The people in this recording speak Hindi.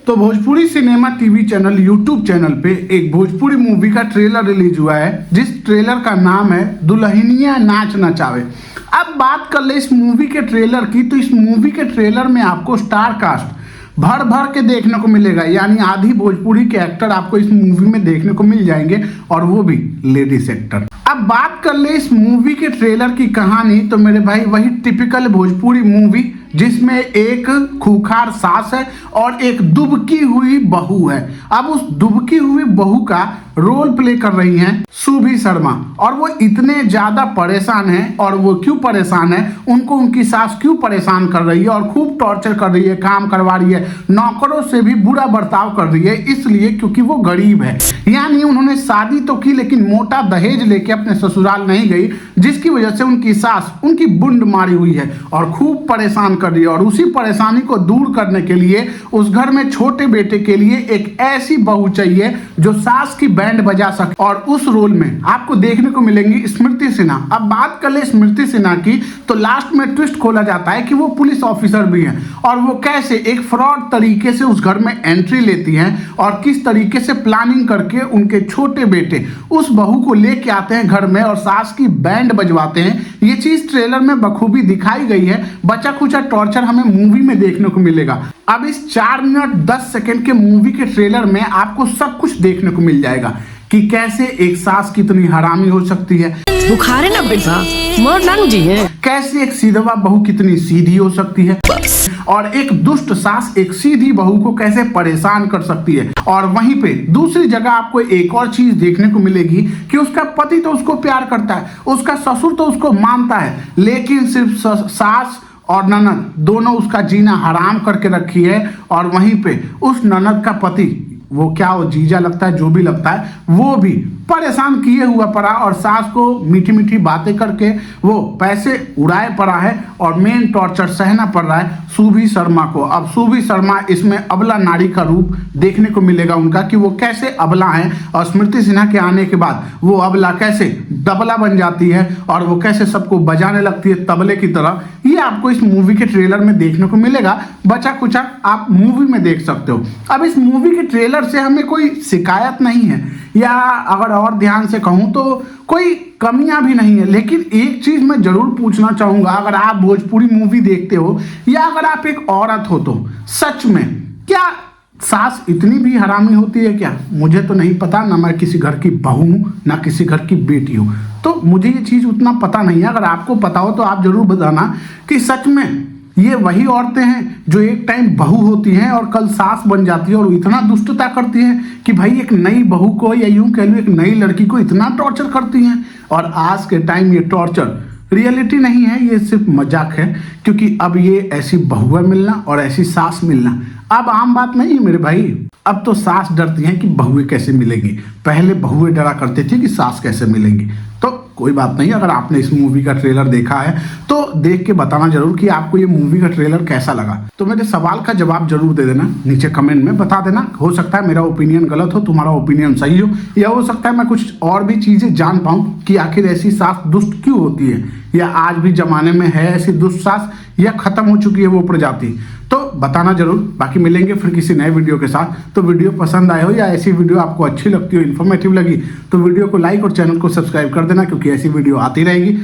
तो Bhojpuri cinema TV channel YouTube channel पे एक भोजपुरी मूवी का ट्रेलर रिलीज हुआ है, जिस ट्रेलर का नाम है दुल्हनिया नाच नचावे। अब बात कर ले इस मूवी के ट्रेलर की, तो इस मूवी के ट्रेलर में आपको स्टार कास्ट भर भर के देखने को मिलेगा, यानी आधी भोजपुरी के एक्टर आपको इस मूवी में देखने को मिल जाएंगे, और वो भी लेडीज एक्टर। अब बात कर ले इस मूवी के ट्रेलर की कहानी, तो मेरे भाई वही टिपिकल भोजपुरी मूवी जिसमें एक खूंखार सास है और एक दुबकी हुई बहू है। अब उस दुबकी हुई बहू का रोल प्ले कर रही हैं सुभी शर्मा, और वो इतने ज्यादा परेशान हैं। और वो क्यों परेशान है, उनको उनकी सास क्यों परेशान कर रही है और खूब टॉर्चर कर रही है, काम करवा रही है, नौकरों से भी बुरा बर्ताव कर रही है, इसलिए क्योंकि वो गरीब है। यानी उन्होंने शादी तो की लेकिन मोटा दहेज लेके अपने ससुराल नहीं गई, जिसकी वजह से उनकी सास उनकी बुंड मारी हुई है और खूब परेशान कर रही है। और उसी परेशानी को दूर करने के लिए उस घर में छोटे बेटे के लिए एक ऐसी बहू चाहिए जो सास की बैंड बजा सके, और उस रोल में आपको देखने को मिलेंगी स्मृति सिन्हा। अब बात कर ले स्मृति सिन्हा की, तो लास्ट में ट्विस्ट खोला जाता है कि वो पुलिस ऑफिसर भी हैं, और वो कैसे एक फ्रॉड तरीके से उस घर में एंट्री लेती हैं और किस तरीके से प्लानिंग करके उनके छोटे बेटे उस बहू को लेके आते हैं घर में और सास की बैंड बजवाते हैं। ये चीज ट्रेलर में बखूबी दिखाई गई है। बचा खुचा टॉर्चर हमें मूवी में देखने को मिलेगा। अब इस 4 मिनट 10 सेकंड के मूवी के ट्रेलर में आपको सब कुछ देखने को मिल जाएगा कि कैसे एक सास कितनी हरामी हो सकती है, बुखार है ना बेटा, मोर नंग जी है, कैसे एक सीधवा बहू कितनी सीधी हो सकती है, और एक दुष्ट सास एक सीधी बहू को कैसे परेशान कर सकती है। और वहीं पे दूसरी जगह आपको एक और चीज देखने को मिलेगी कि उसका पति तो उसको प्यार करता है, उसका ससुर तो उसको मानता है, लेकिन सिर्फ सास और ननद दोनों उसका जीना हराम करके रखी है। और वहीं पे उस ननद का पति, वो क्या वो जीजा लगता है, जो भी लगता है, वो भी परेशान किए हुआ पड़ा और सास को मीठी मीठी बातें करके वो पैसे उड़ाए पड़ा है, और मेन टॉर्चर सहना पड़ रहा है सुभी शर्मा को। अब सुभी शर्मा इसमें अबला नारी का रूप देखने को मिलेगा उनका, कि वो कैसे अबला है, और स्मृति सिन्हा के आने के बाद वो अबला कैसे दबला बन जाती है और वो कैसे सबको बजाने लगती है तबले की तरह। ये आपको इस मूवी के ट्रेलर में देखने को मिलेगा। बचा कुचा आप मूवी में देख सकते हो। अब इस मूवी के ट्रेलर से हमें कोई शिकायत नहीं है, या अगर और ध्यान से कहूं तो कोई कमियां भी नहीं है, लेकिन एक चीज मैं जरूर पूछना चाहूंगा, अगर आप भोजपुरी मूवी देखते हो या अगर आप एक औरत हो, तो सच में क्या सास इतनी भी हरामी होती है क्या? मुझे तो नहीं पता, ना मैं किसी घर की बहू हूं ना किसी घर की बेटी हूं, तो मुझे ये चीज उतना पता नहीं है। अगर आपको पता हो तो आप जरूर बताना कि सच में ये वही औरतें हैं जो एक टाइम बहू होती हैं और कल सास बन जाती है और इतना दुष्टता करती हैं कि भाई एक नई बहू को, या यूं कह लो एक नई लड़की को इतना टॉर्चर करती हैं। और आज के टाइम ये टॉर्चर रियलिटी नहीं है, ये सिर्फ मजाक है, क्योंकि अब ये ऐसी बहुएं मिलना और ऐसी सास मिलना अब आम बात नहीं है मेरे भाई। अब तो सास डरती हैं कि बहुएं कैसे मिलेंगी, पहले बहुएं डरा करती थी कि सास कैसे मिलेंगी। तो कोई बात नहीं, अगर आपने इस मूवी का ट्रेलर देखा है तो देख के बताना जरूर कि आपको ये मूवी का ट्रेलर कैसा लगा। तो मेरे सवाल का जवाब जरूर दे देना, नीचे कमेंट में बता देना। हो सकता है मेरा ओपिनियन गलत हो, तुम्हारा ओपिनियन सही हो, या हो सकता है मैं कुछ और भी चीजें जान पाऊं कि आखिर ऐसी सास दुष्ट क्यों होती है, या आज भी जमाने में है ऐसी दुष्ट सास, या खत्म हो चुकी है वो प्रजाति। तो बताना जरूर। बाकी मिलेंगे फिर किसी नए वीडियो के साथ। तो वीडियो पसंद आए हो या ऐसी वीडियो आपको अच्छी लगती हो, इन्फॉर्मेटिव लगी, तो वीडियो को लाइक और चैनल को सब्सक्राइब कर देना, क्योंकि ऐसी वीडियो आती रहेगी।